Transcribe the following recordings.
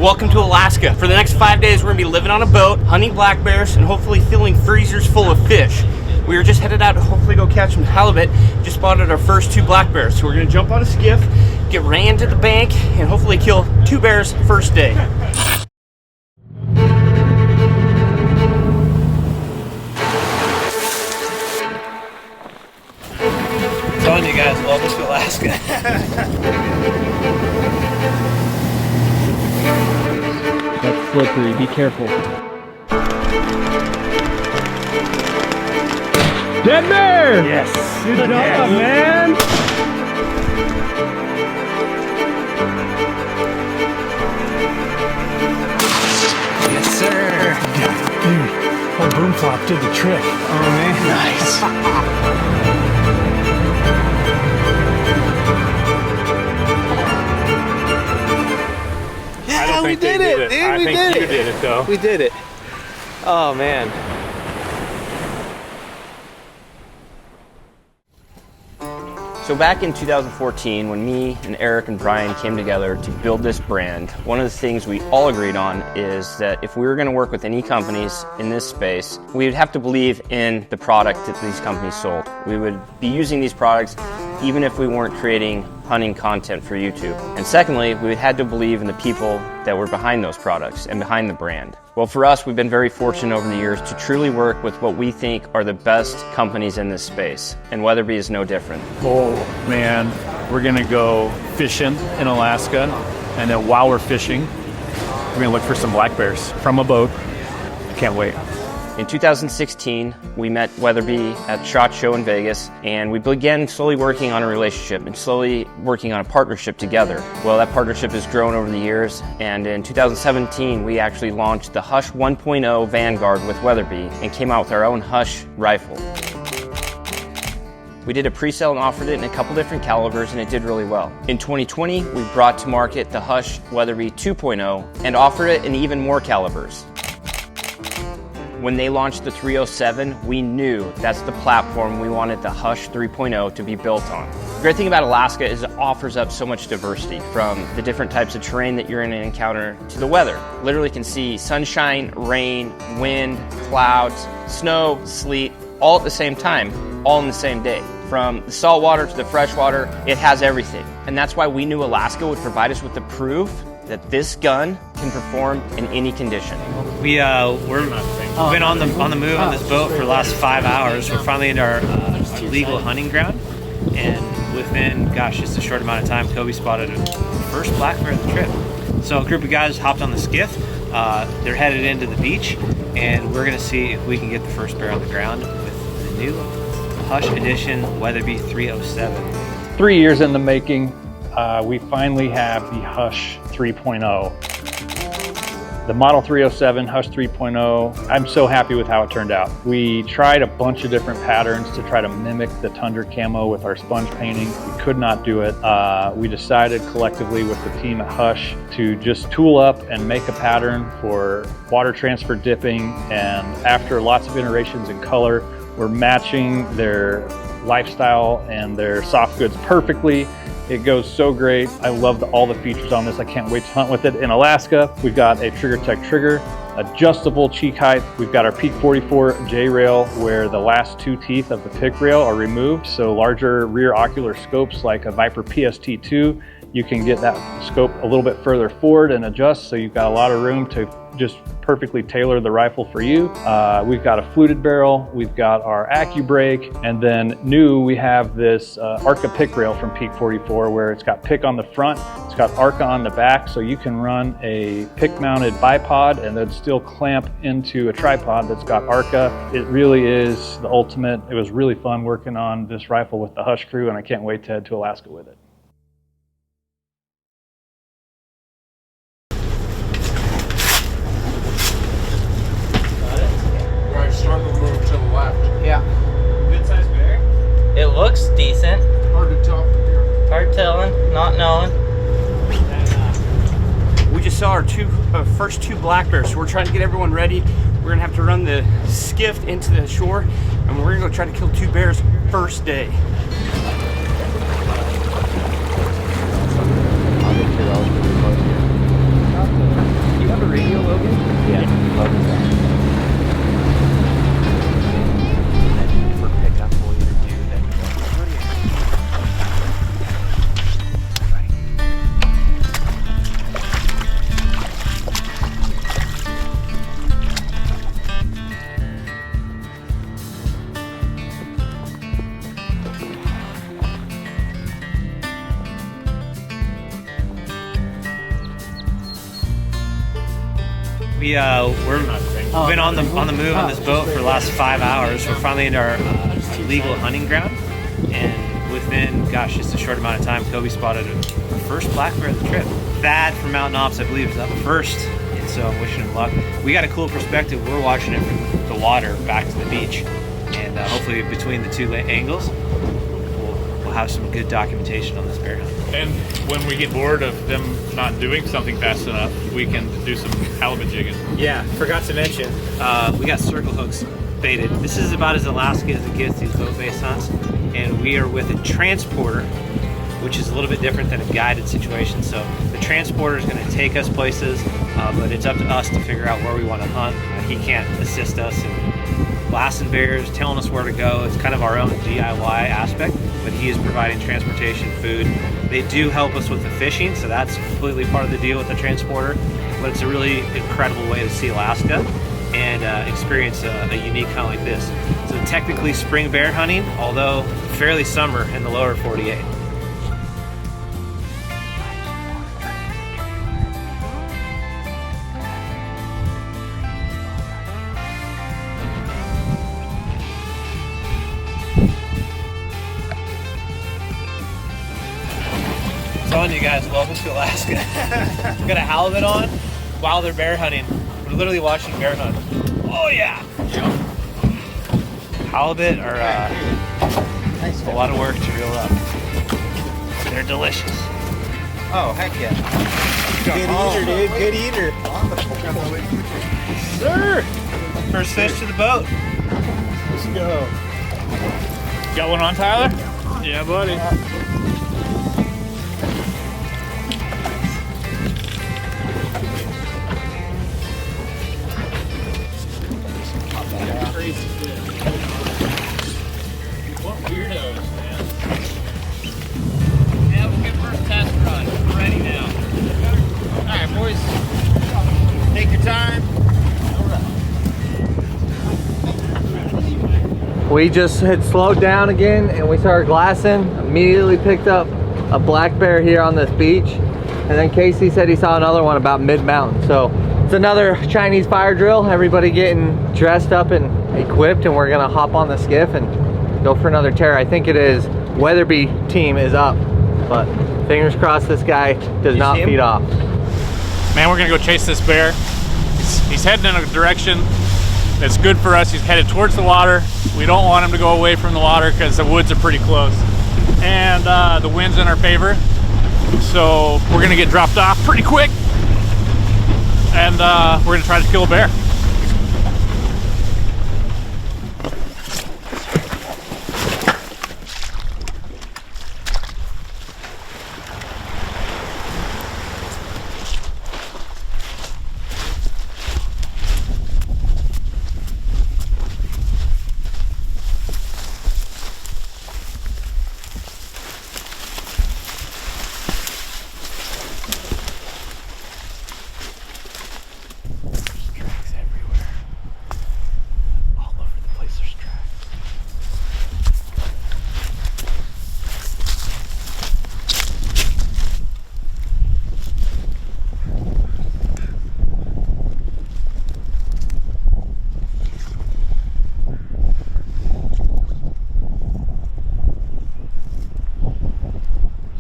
Welcome to Alaska. For the next 5 days, we're gonna be living on a boat, hunting black bears, and hopefully filling freezers full of fish. We were just headed out to hopefully go catch some halibut. Just spotted our first 2 black bears. So we're gonna jump on a skiff, get ran to the bank, and hopefully kill 2 bears first day. I'm telling you guys, welcome to Alaska. That's slippery, be careful. Dead bear! Yes. Good job, man! Yes, sir. Dude, old boom flop did the trick. Oh, man. Nice. Yeah, we did it, dude. We did it. You did it, though. We did it. Oh, man. So back in 2014, when me and Eric and Brian came together to build this brand, one of the things we all agreed on is that if we were going to work with any companies in this space, we would have to believe in the product that these companies sold. We would be using these products even if we weren't creating hunting content for YouTube. And secondly, we had to believe in the people that were behind those products and behind the brand. Well, for us, we've been very fortunate over the years to truly work with what we think are the best companies in this space, and Weatherby is no different. Oh man, we're gonna go fishing in Alaska, and then while we're fishing, we're gonna look for some black bears from a boat. I can't wait. In 2016, we met Weatherby at SHOT Show in Vegas, and we began slowly working on a relationship and slowly working on a partnership together. Well, that partnership has grown over the years, and in 2017, we actually launched the Hush 1.0 Vanguard with Weatherby and came out with our own Hush rifle. We did a pre-sale and offered it in a couple different calibers, and it did really well. In 2020, we brought to market the Hush Weatherby 2.0 and offered it in even more calibers. When they launched the 307, we knew that's the platform we wanted the Hush 3.0 to be built on. The great thing about Alaska is it offers up so much diversity, from the different types of terrain that you're going to encounter to the weather. Literally can see sunshine, rain, wind, clouds, snow, sleet, all at the same time, all in the same day. From the salt water to the fresh water, it has everything. And that's why we knew Alaska would provide us with the proof that this gun can perform in any condition. We've been on the move on this boat for the last 5 hours. We're finally in our legal hunting ground, and within, just a short amount of time, Kobe spotted the first black bear of the trip. So a group of guys hopped on the skiff. They're headed into the beach, and we're gonna see if we can get the first bear on the ground with the new Hush Edition Weatherby 307. 3 years in the making, we finally have the Hush 3.0. The Model 307 Hush 3.0, I'm so happy with how it turned out. We tried a bunch of different patterns to try to mimic the Tundra camo with our sponge painting. We could not do it. We decided collectively with the team at Hush to just tool up and make a pattern for water transfer dipping, and after lots of iterations in color, we're matching their lifestyle and their soft goods perfectly. It goes so great. I love all the features on this. I can't wait to hunt with it in Alaska. We've got a Trigger Tech trigger, adjustable cheek height. We've got our Peak 44 J rail where the last 2 teeth of the pick rail are removed. So larger rear ocular scopes like a Viper PST2, you can get that scope a little bit further forward and adjust, so you've got a lot of room to just perfectly tailor the rifle for you. We've got a fluted barrel, we've got our AccuBrake, and then new we have this Arca pick rail from Peak 44 where it's got pick on the front, it's got Arca on the back, so you can run a pick mounted bipod and then still clamp into a tripod that's got Arca. It really is the ultimate. It was really fun working on this rifle with the Hush crew, and I can't wait to head to Alaska with it. Yeah. Good sized bear? It looks decent. Hard to tell from here. Hard telling, not knowing. We just saw our first 2 black bears, so we're trying to get everyone ready. We're gonna have to run the skiff into the shore, and we're gonna go try to kill 2 bears first day. We've been on the move on this boat for the last 5 hours. We're finally in our legal hunting ground, and within, gosh, just a short amount of time, Kobe spotted the first black bear of the trip. Thad from Mountain Ops, I believe, is up first, and so I'm wishing him luck. We got a cool perspective. We're watching it from the water back to the beach, and hopefully between the two angles, we'll have some good documentation on this bear hunt. And when we get bored of them not doing something fast enough, we can do some halibut jigging. Yeah, forgot to mention, we got circle hooks baited. This is about as Alaskan as it gets, these boat-based hunts, and we are with a transporter, which is a little bit different than a guided situation. So the transporter is going to take us places, but it's up to us to figure out where we want to hunt. He can't assist us in glassing bears, telling us where to go. It's kind of our own DIY aspect, but he is providing transportation, food. They do help us with the fishing, so that's completely part of the deal with the transporter, but it's a really incredible way to see Alaska and experience a unique hunt like this. So technically spring bear hunting, although fairly summer in the lower 48. Telling you guys, welcome to Alaska. We got a halibut on while they're bear hunting. We're literally watching bear hunt. Oh yeah! Halibut are a lot of work to reel up. They're delicious. Oh, heck yeah. Good eater, dude. Good eater. Sir! First fish to the boat. Let's go. Got one on, Tyler? Yeah, buddy. What weirdos, man. Yeah, we'll get first test run. We're ready now. Alright, boys. Take your time. We just had slowed down again and we started glassing. Immediately picked up a black bear here on this beach. And then Casey said he saw another one about mid-mountain. So it's another Chinese fire drill. Everybody getting dressed up and equipped, and we're gonna hop on the skiff and go for another tear. I think it is Weatherby team is up, but fingers crossed this guy does not feed off. Man, we're gonna go chase this bear. He's heading in a direction that's good for us. He's headed towards the water. We don't want him to go away from the water because the woods are pretty close. And the wind's in our favor. So we're gonna get dropped off pretty quick. And we're gonna try to kill a bear.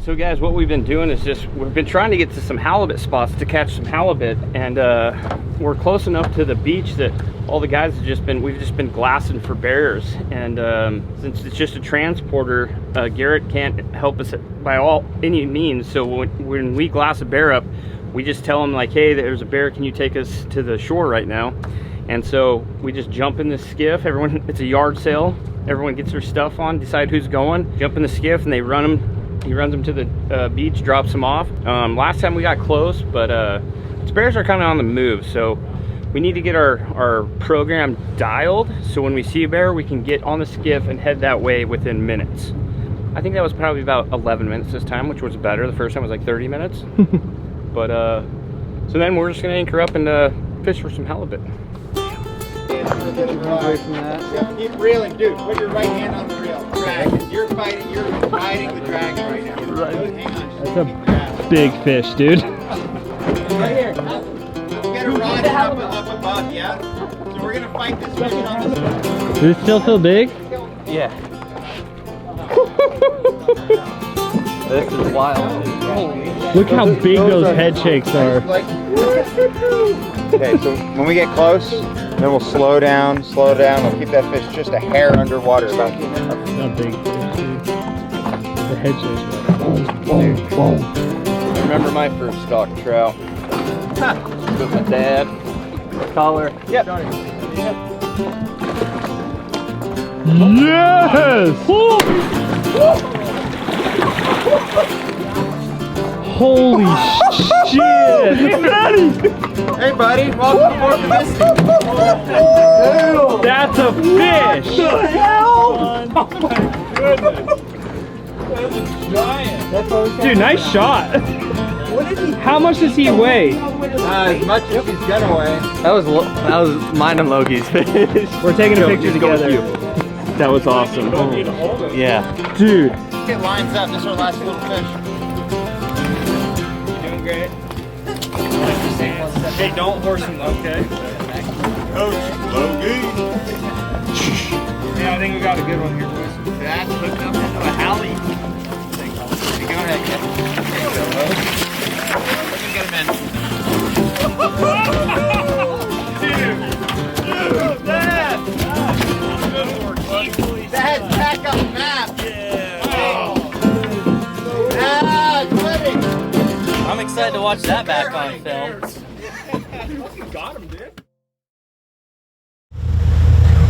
So guys, what we've been doing is we've been trying to get to some halibut spots to catch some halibut, and we're close enough to the beach that all the guys have we've just been glassing for bears. And since it's just a transporter, Garrett can't help us by any means. So when we glass a bear up, we just tell him like, hey, there's a bear, can you take us to the shore right now? And so we just jump in the skiff. It's a yard sale. Everyone gets their stuff on, decide who's going, jump in the skiff, and they run them. He runs them to the beach, drops them off. Last time we got close, but these bears are kind of on the move, so we need to get our program dialed so when we see a bear, we can get on the skiff and head that way within minutes. I think that was probably about 11 minutes this time, which was better. The first time was like 30 minutes. But so then we're just gonna anchor up and fish for some halibut. Keep reeling, dude. Put your right hand on the reel. Drag it. You're riding the dragon right now. Right. Hang on. That's a big fish, dude. Right here. Get a rod up above, yeah? So we're gonna fight this fish on the surface. Does it still feel big? Yeah. This is wild. Look how big those head shakes are. Okay, so when we get close, then we'll slow down. We'll keep that fish just a hair underwater. Not big. The head shakes are like, I remember my first stock trout. With my dad. Collar. Yep. yes! Holy shit! Hey buddy, welcome aboard the Misty. That's a fish! Dude, nice shot. How much does he weigh? As much as he's gonna weigh. That was mine and Loki's fish. We're taking a picture together. That was awesome. Yeah. Dude. It lines up. This is our last little fish. You're doing great. Hey, don't horse him, okay? Coach Logie. Yeah, I think we got a good one here, boys. That's hooked up into a Halley. Go ahead, kid. There you go, Logie. Let me get him in. Dude, Dad! Good work, buddy. Dad, back up the map. I'm excited to watch that back on film. Got him, dude.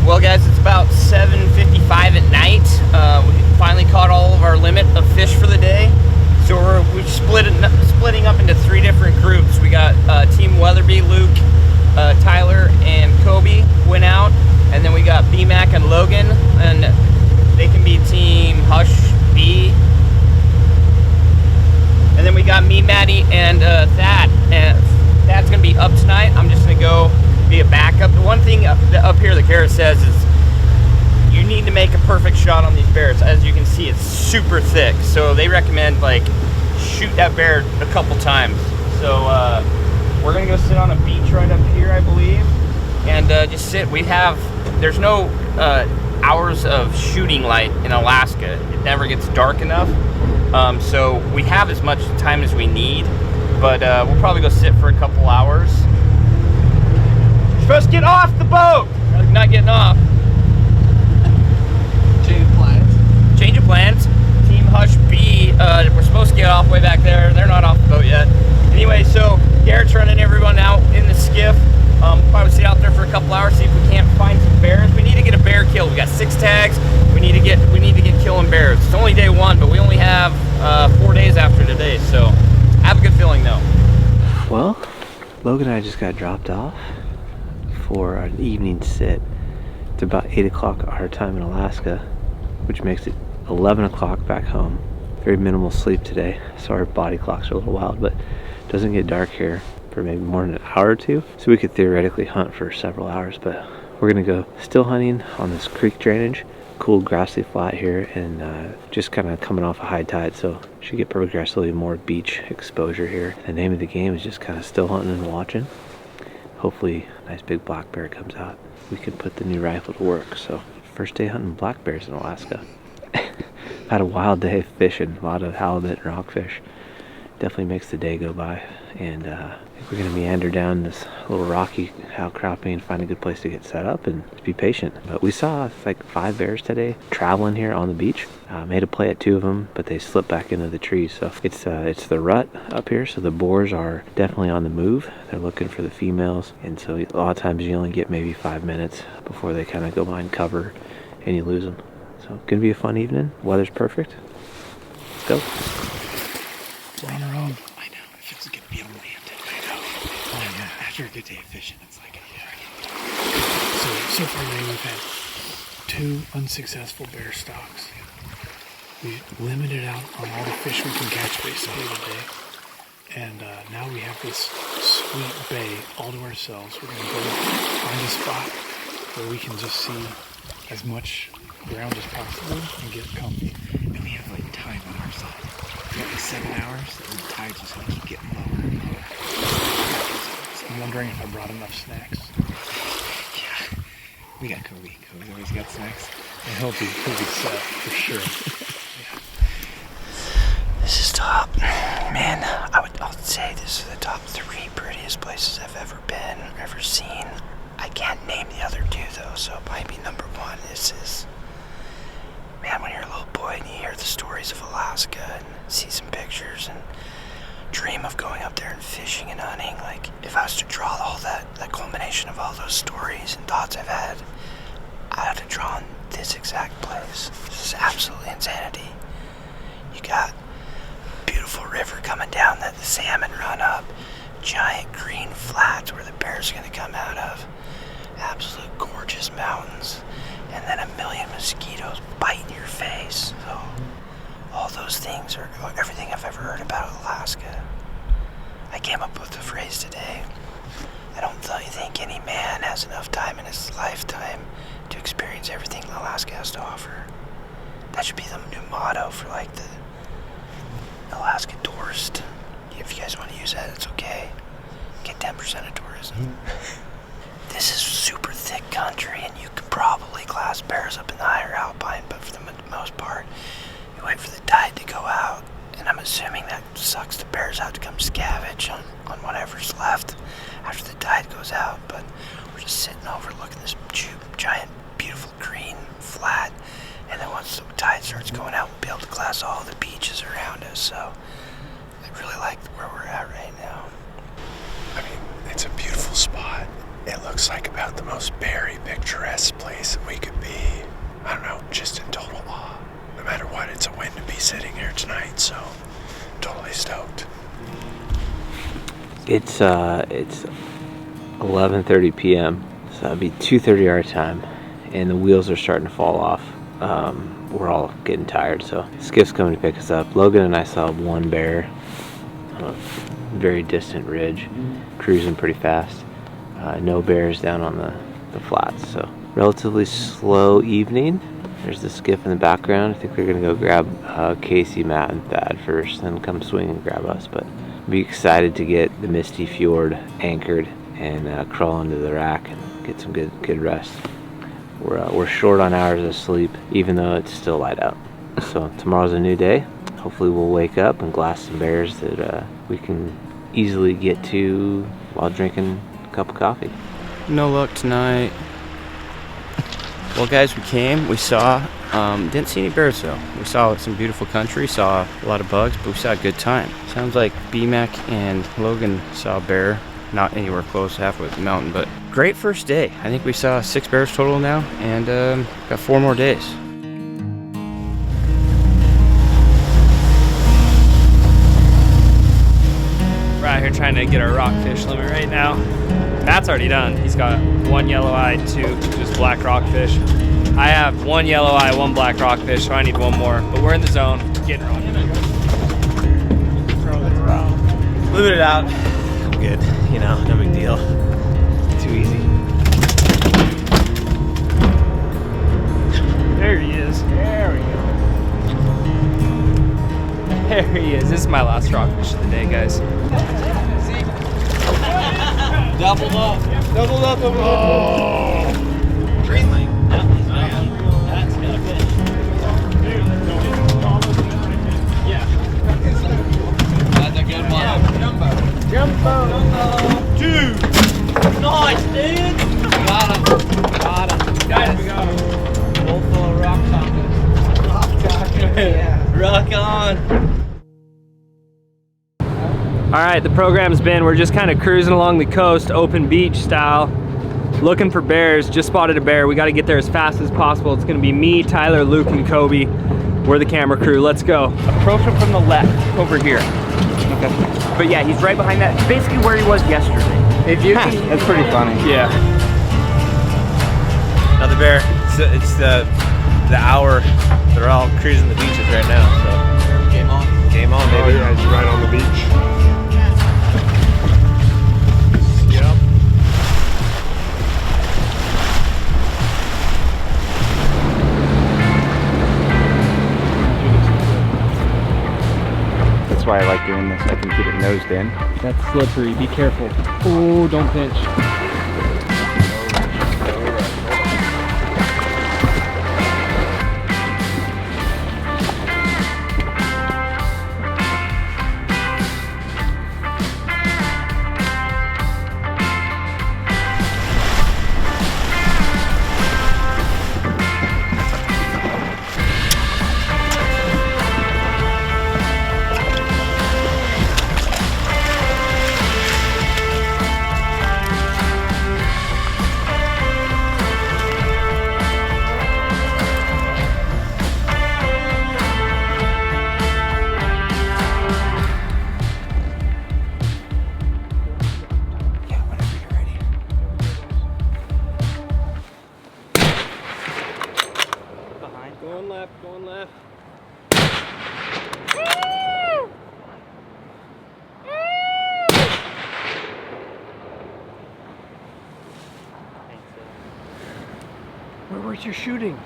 Well guys, it's about 7:55 at night. We finally caught all of our limit of fish for the day. So we're splitting up into 3 different groups. We got Team Weatherby, Luke, Tyler, and Kobe went out. And then we got Bmack and Logan, and they can be Team Hush B. And then we got me, Maddie, and Thad. And Thad's gonna be up tonight. I'm just gonna go be a backup. The one thing up here that Garrett says is you need to make a perfect shot on these bears. As you can see, it's super thick. So they recommend like shoot that bear a couple times. So we're gonna go sit on a beach right up here, I believe, and just sit. There's no hours of shooting light in Alaska. It never gets dark enough. So we have as much time as we need, but we'll probably go sit for a couple hours. You're supposed to get off the boat! You're not getting off. Change of plans. Team Hush B, we're supposed to get off way back there. They're not off the boat yet. Anyway, so Garrett's running everyone out in the skiff. Probably sit out there for a couple hours, see if we can't find some bears. We need to get a bear killed. We got 6 tags. We need to get killing bears. It's only day 1, but we only have 4 days after today, so I have a good feeling though. Well, Logan and I just got dropped off for an evening sit. It's about 8 o'clock our time in Alaska, which makes it 11 o'clock back home. Very minimal sleep today, so our body clocks are a little wild, but it doesn't get dark here for maybe more than an hour or 2. So we could theoretically hunt for several hours, but we're gonna go still hunting on this creek drainage. Cool grassy flat here, and just kind of coming off a high tide, so should get progressively more beach exposure here. The name of the game is just kind of still hunting and watching. Hopefully a nice big black bear comes out. We can put the new rifle to work. So first day hunting black bears in Alaska. Had a wild day fishing, a lot of halibut and rockfish. Definitely makes the day go by, and I think we're gonna meander down this little rocky outcropping and find a good place to get set up and just be patient. But we saw like 5 bears today traveling here on the beach. Made a play at 2 of them, but they slipped back into the trees. So it's the rut up here, so the boars are definitely on the move. They're looking for the females, and so a lot of times you only get maybe 5 minutes before they kind of go behind cover and you lose them. So gonna be a fun evening. Weather's perfect. Let's go. We're on our own. I know. It feels good to be on land. I know. Oh, yeah. After a good day of fishing, it's like, So far today we've had 2 unsuccessful bear stalks. We limited out on all the fish we can catch basically today. And now we have this sweet bay all to ourselves. We're going to go find a spot where we can just see as much ground as possible and get comfy. And we have like time on our side. We got like 7 hours, and the tide's just gonna keep getting lower and lower. I'm wondering if I brought enough snacks. Yeah, we got Kobe. Kobe's always got snacks. And he'll be set for sure. Yeah. This is top. Man, I'll say this is the top 3 prettiest places I've ever been, ever seen. I can't name the other 2 though, so it might be number 1. This is, man, when you're a little boy and you hear the stories of Alaska and see some pictures and dream of going up there and fishing and hunting, like if I was to draw all that culmination of all those stories and thoughts I've had, I would have drawn this exact place. This is absolutely insanity. You got a beautiful river coming down that the salmon run up, giant green flats where the bears are gonna come out of, absolute gorgeous mountains, and then a million mosquitoes biting your face. So all those things are everything I've ever heard about Alaska. I came up with the phrase today. I don't think any man has enough time in his lifetime to experience everything Alaska has to offer. That should be the new motto for like the Alaska tourist. If you guys want to use that, it's okay. Get 10% of tourism. This is super thick country, and you could probably class bears up in the higher alpine, but for the most part, you wait for the tide to go out, and I'm assuming that sucks the bears out to come scavenge on whatever's left after the tide goes out. But we're just sitting overlooking this giant, beautiful green flat, and then once the tide starts going out, we'll be able to class all the beaches around us. So I really like where we're at right now. I mean, it's a beautiful spot. It looks like about the most berry picturesque place that we could be. I don't know, just in total awe. No matter what, it's a win to be sitting here tonight, so totally stoked. It's 11:30 p.m. so that'd be 2:30 our time, and the wheels are starting to fall off. We're all getting tired, so Skiff's coming to pick us up. Logan and I saw one bear on a very distant ridge, cruising pretty fast. No bears down on the flats, so relatively slow evening. There's the Skiff in the background. I think we're gonna go grab Casey, Matt, and Thad first, then come swing and grab us. But be excited to get the Misty Fjord anchored and crawl into the rack and get some good rest. We're short on hours of sleep, even though it's still light out. So tomorrow's a new day. Hopefully we'll wake up and glass some bears that we can easily get to while drinking a cup of coffee. No luck tonight. Well guys, we saw, didn't see any bears though. We saw some beautiful country, saw a lot of bugs, but we saw a good time. Sounds like Bmack and Logan saw a bear, not anywhere close, halfway up the mountain, but great first day. I think we saw 6 bears total now, and got 4 more days. We're out here trying to get our rockfish limit right now. Matt's already done. He's got 1 yellow eye, 2 just black rockfish. I have 1 yellow eye, 1 black rockfish, so I need 1 more. But we're in the zone, getting rockfish. Limit it out. I'm good. You know, no big deal. Too easy. There he is. There we go. There he is. This is my last rockfish of the day, guys. Doubled up. Doubled up. Oh. Green light. That's got a fish. Yeah. That's a good one. Jumbo. Jumbo. 2. Nice, dude. Got him. Got him. Guys, we got him. Bowl full of rock tacos. Rock tacos. Yeah. Rock on. All right, the program's been, we're just kind of cruising along the coast, open beach style, looking for bears. Just spotted a bear. We got to get there as fast as possible. It's going to be me, Tyler, Luke, and Kobe. We're the camera crew. Let's go. Approach him from the left, over here. Okay. But yeah, he's right behind that, basically where he was yesterday. If you can, That's pretty funny. yeah. Another bear. It's the hour. They're all cruising the beaches right now. So game on. Game on, baby. Oh yeah, it's right on the beach. Yep. That's why I like doing this. I can keep it nose understand. That's slippery. Be careful. Oh, don't pinch. Going left. Where was you shooting?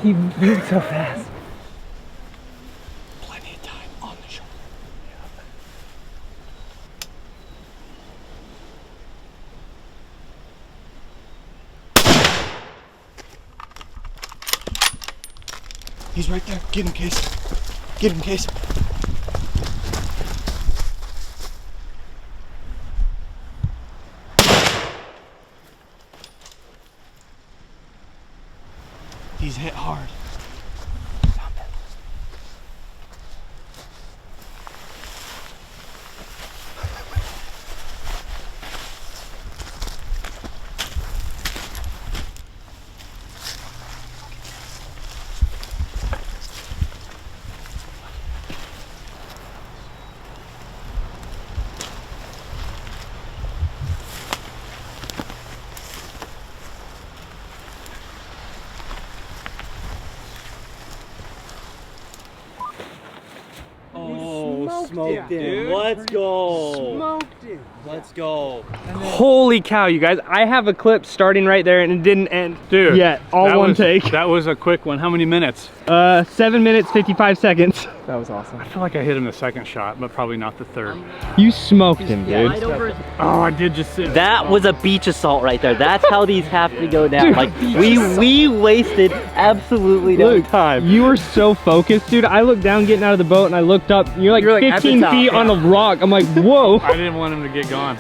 He moved so fast. Plenty of time on the shoulder. He's right there. Get him, Case. Get him, Case. He's hit hard. Smoked him. Let's go. Smoked him. Let's go. Holy cow, you guys. I have a clip starting right there and it didn't end Dude, yet. All one take. That was a quick one. How many minutes? 7 minutes, 55 seconds. That was awesome. I feel like I hit him the second shot, but probably not the third. You smoked him, dude. Oh, I did just sit. That was a beach assault right there. That's how these have to go down. Dude, like we wasted absolutely no time. You were so focused, dude. I looked down getting out of the boat and I looked up. You're like 15 feet on a rock. I'm like, whoa. I didn't want him to get gone.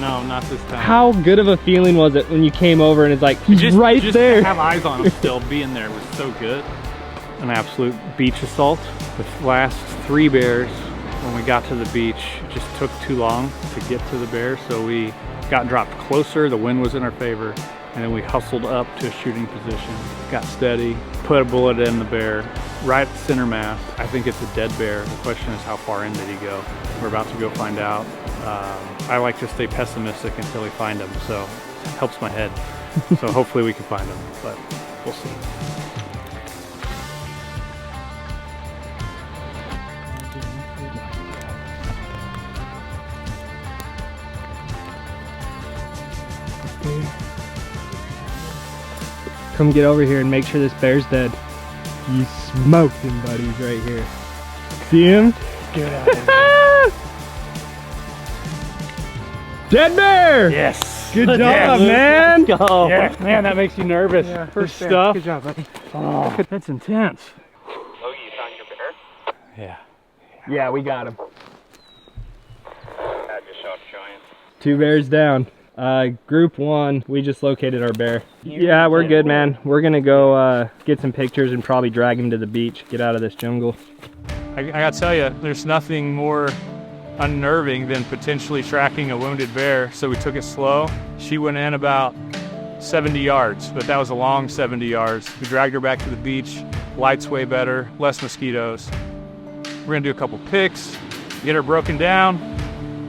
No, not this time. How good of a feeling was it when you came over and it's like, he's right there. To have eyes on him still being there was so good. An absolute beach assault. The last 3 bears, when we got to the beach, it just took too long to get to the bear, so we got dropped closer, the wind was in our favor, and then we hustled up to a shooting position, got steady, put a bullet in the bear, right at the center mass. I think it's a dead bear. The question is, how far in did he go? We're about to go find out. I like to stay pessimistic until we find him, so it helps my head. So hopefully we can find him, but we'll see. Come get over here and make sure this bear's dead. You smoked him, buddies, right here. See him? Get out of here. Dead bear! Yes. Good job, man. Let's go. Yeah, man, that makes you nervous. Yeah, First bear. stuff. Good job, buddy. Oh, that's intense. Oh, you found your bear? Yeah. Yeah, we got him. I just shot a giant. 2 bears down. Group 1, we just located our bear. Yeah, we're good, man. We're gonna go get some pictures and probably drag him to the beach, get out of this jungle. I gotta tell you, there's nothing more unnerving than potentially tracking a wounded bear, so we took it slow. She went in about 70 yards, but that was a long 70 yards. We dragged her back to the beach. Light's way better, less mosquitoes. We're gonna do a couple pics, get her broken down,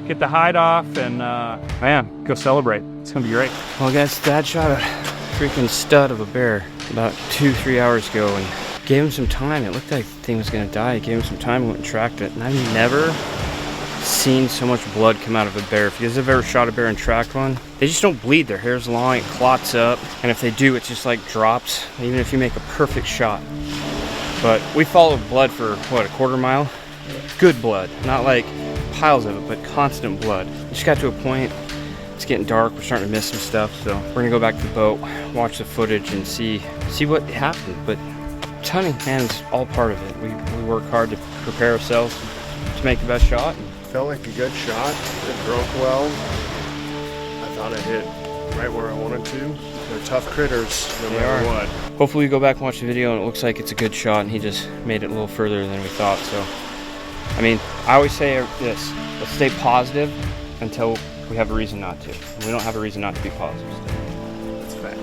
get the hide off, and man, go celebrate. It's gonna be great. Well guys, Dad shot a freaking stud of a bear about 2-3 hours ago and gave him some time. It looked like the thing was gonna die. Gave him some time, went and tracked it. And I've never seen so much blood come out of a bear. If you guys have ever shot a bear and tracked one, they just don't bleed. Their hair's long, it clots up. And if they do, it just like drops, even if you make a perfect shot. But we followed blood for, what, a quarter mile? Good blood, not like piles of it, but constant blood. It just got to a point, it's getting dark, we're starting to miss some stuff, so we're gonna go back to the boat, watch the footage and see what happened. But hunting, man, is all part of it. We work hard to prepare ourselves to make the best shot. Felt like a good shot. It broke well. I thought I hit right where I wanted to. They're tough critters, no matter what. Hopefully we go back and watch the video and it looks like it's a good shot and he just made it a little further than we thought. So, I mean, I always say this, let's stay positive until we have a reason not to. And we don't have a reason not to be positive still. That's a fact.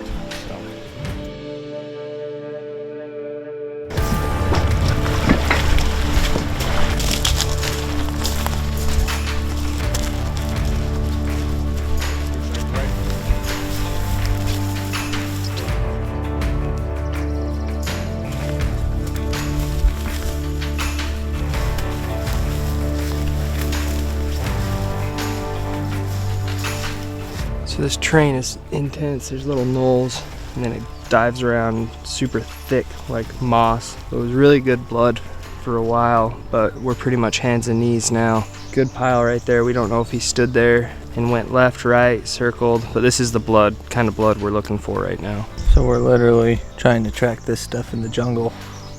So this terrain is intense. There's little knolls and then it dives around super thick like moss. It was really good blood for a while, but we're pretty much hands and knees now. Good pile right there. We don't know if he stood there and went left, right, circled, but this is the blood, kind of blood we're looking for right now. So we're literally trying to track this stuff in the jungle,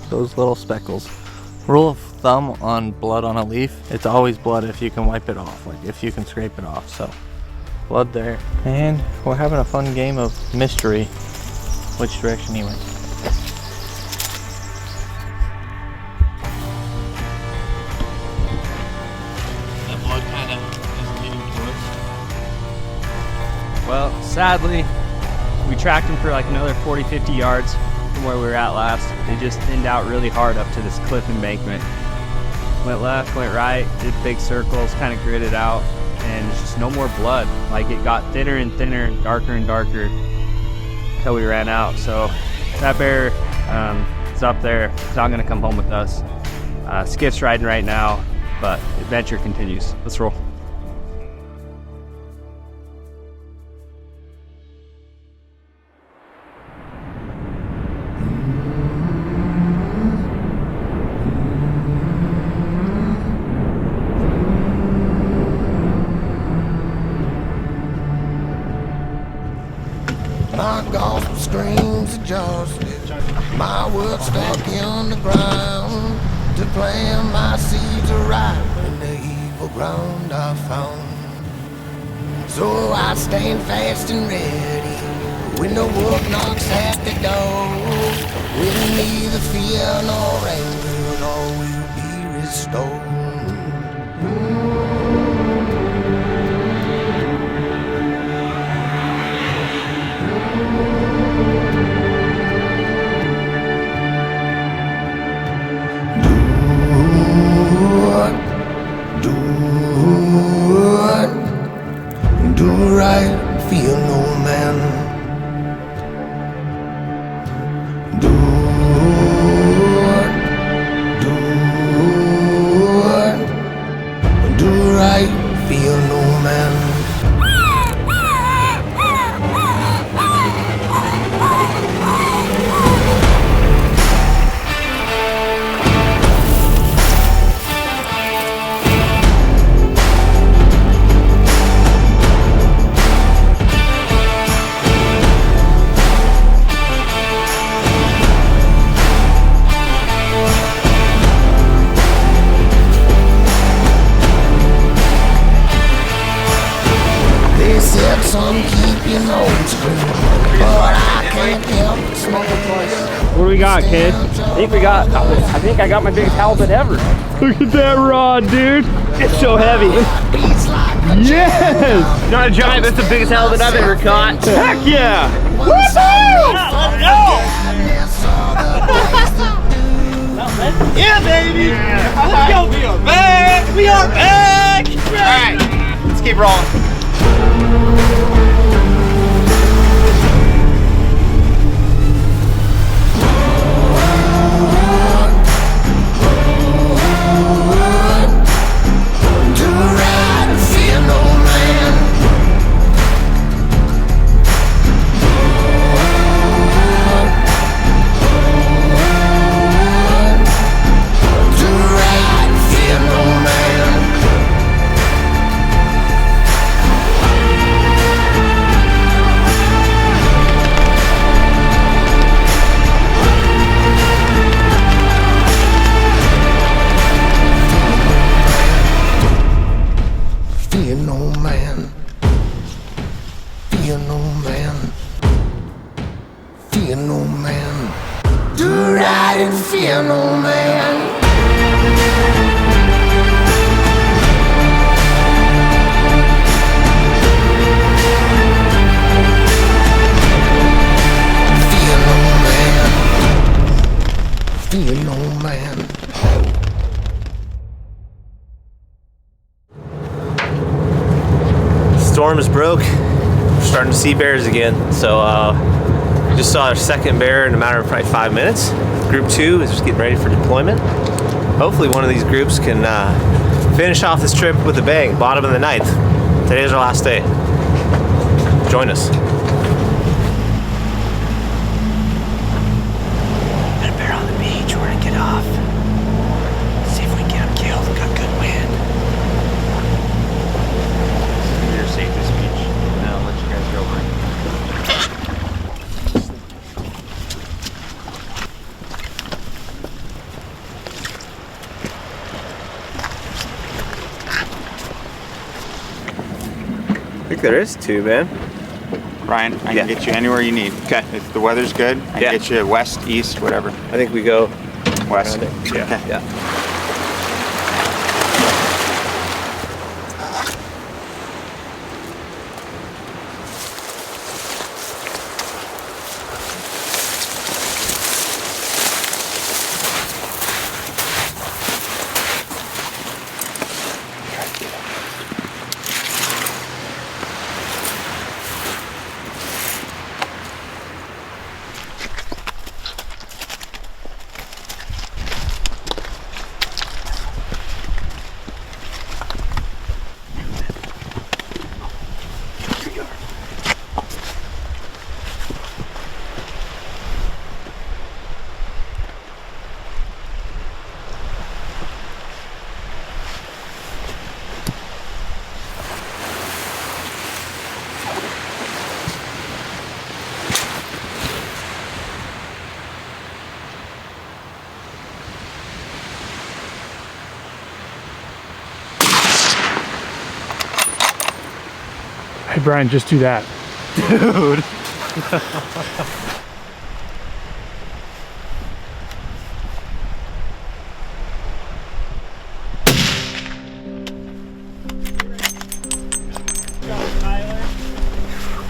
those little speckles. Rule of thumb on blood on a leaf, it's always blood if you can wipe it off, like if you can scrape it off. So blood there. And we're having a fun game of mystery, which direction he went. That blood kind of is leading towards. Well, sadly, we tracked him for like another 40-50 yards from where we were at last. They just thinned out really hard up to this cliff embankment. Went left, went right, did big circles, kind of gridded out. And it's just no more blood. Like it got thinner and thinner, darker and darker until we ran out. So that bear is up there. He's not gonna come home with us. Skiff's riding right now, but adventure continues. Let's roll. My gospel screams adjusted. My work stuck in the ground. To plant my seeds right in the evil ground I found. So I stand fast and ready when the wolf knocks at the door. With neither fear nor anger, all will be restored. Do right, fear no man. Do right, fear no man. Some keep your nose green, but I can't help smoke. What do we got, kid? I think I got my biggest halibut ever. Look at that rod, dude. It's so heavy. Yes! Not a giant, but it's the biggest halibut I've ever caught. Heck yeah! Woohoo! Let's go! Yeah, baby! Let's go! We are back! We are back! Alright, let's keep rolling. man. Fear no man. Fear no man. Do right and fear no man. Fear no man. Storm is broke. We're starting to see bears again. So just saw our second bear in a matter of probably 5 minutes. Group 2 is just getting ready for deployment. Hopefully one of these groups can finish off this trip with a bang. Bottom of the 9th. Today's our last day. Join us. See if we can get him killed. We got good wind. You're safe this beach. And I'll let you guys go over. I think there is 2, man. Ryan, I can get you anywhere you need. Okay. If the weather's good, I can get you west, east, whatever. I think we go west. Yeah. Okay. Yeah. Hey Brian, just do that. Dude.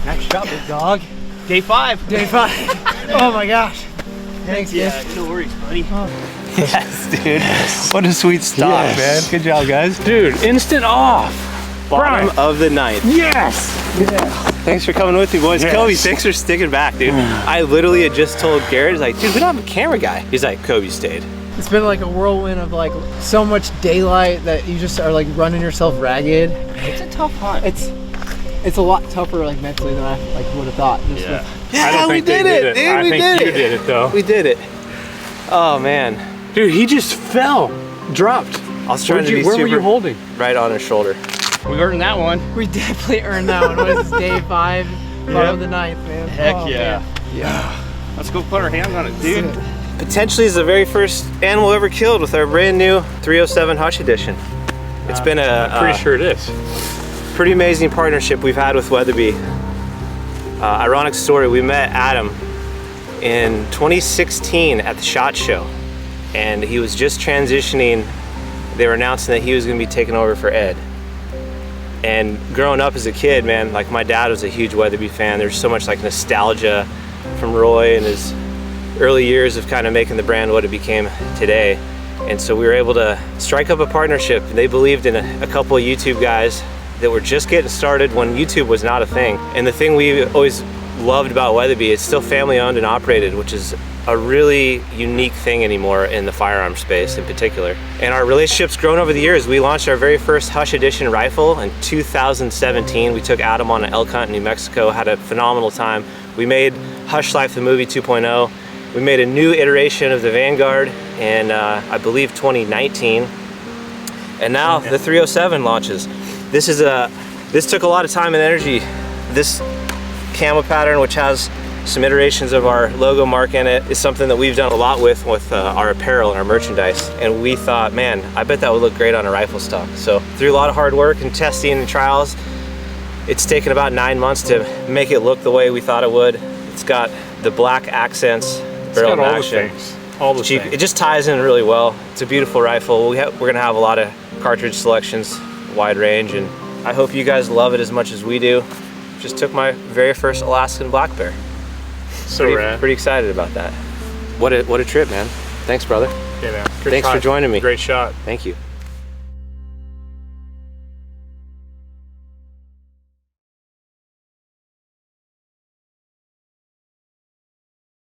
Nice job, big dog. Day 5. Day 5. Oh my gosh. Thanks, yeah, dude. no worries, buddy. Yes, dude. What a sweet stop, man. Good job, guys. Dude, instant off. Bottom Brian. of the 9th. Yes. Thanks for coming with me, boys. Yes. Kobe, thanks for sticking back, dude. I literally had just told Garrett, he's like, dude, we don't have a camera guy. He's like, Kobe stayed. It's been like a whirlwind of like so much daylight that you just are like running yourself ragged. It's a tough hunt. It's a lot tougher like mentally than I like would have thought. Just Yeah. Yeah, we did it, dude. I We think did you it. did it though. We did it. Oh, man. Dude, he just fell, dropped. I was trying to be Where were super you holding? right on his shoulder. We earned that one. We definitely earned that one. What is this, day 5? Bottom of the 9th, man. Heck Oh, yeah. man. Yeah. Let's go put our hands on it, dude. Potentially is the very first animal ever killed with our brand new 307 Hush Edition. It's been I'm pretty sure it is. pretty amazing partnership we've had with Weatherby. Ironic story, we met Adam in 2016 at the SHOT Show, and he was just transitioning. They were announcing that he was going to be taking over for Ed. And growing up as a kid, man, like my dad was a huge Weatherby fan. There's so much like nostalgia from Roy and his early years of kind of making the brand what it became today. And so we were able to strike up a partnership. They believed in a couple of YouTube guys that were just getting started when YouTube was not a thing. And the thing we always loved about Weatherby, it's still family owned and operated, which is a really unique thing anymore in the firearm space in particular. And our relationship's grown over the years. We launched our very first Hush Edition rifle in 2017. We took Adam on an elk hunt in New Mexico, had a phenomenal time. We made Hushlife the movie 2.0. We made a new iteration of the Vanguard in, I believe, 2019. And now the 307 launches. This took a lot of time and energy. This camo pattern, which has some iterations of our logo mark in it, is something that we've done a lot with our apparel and our merchandise. And we thought, man, I bet that would look great on a rifle stock. So through a lot of hard work and testing and trials, It's taken about 9 months to make it look the way we thought it would. It's got the black accents, barrel got all action. the things. All the cheap. things. It just ties in really well. It's a beautiful rifle. We're gonna have a lot of cartridge selections, wide range, and I hope you guys love it as much as we do. Just took my very first Alaskan black bear. So rad. Pretty excited about that. What a trip, man. Thanks, brother. Yeah, man. Thanks for joining me. Great shot. Thank you.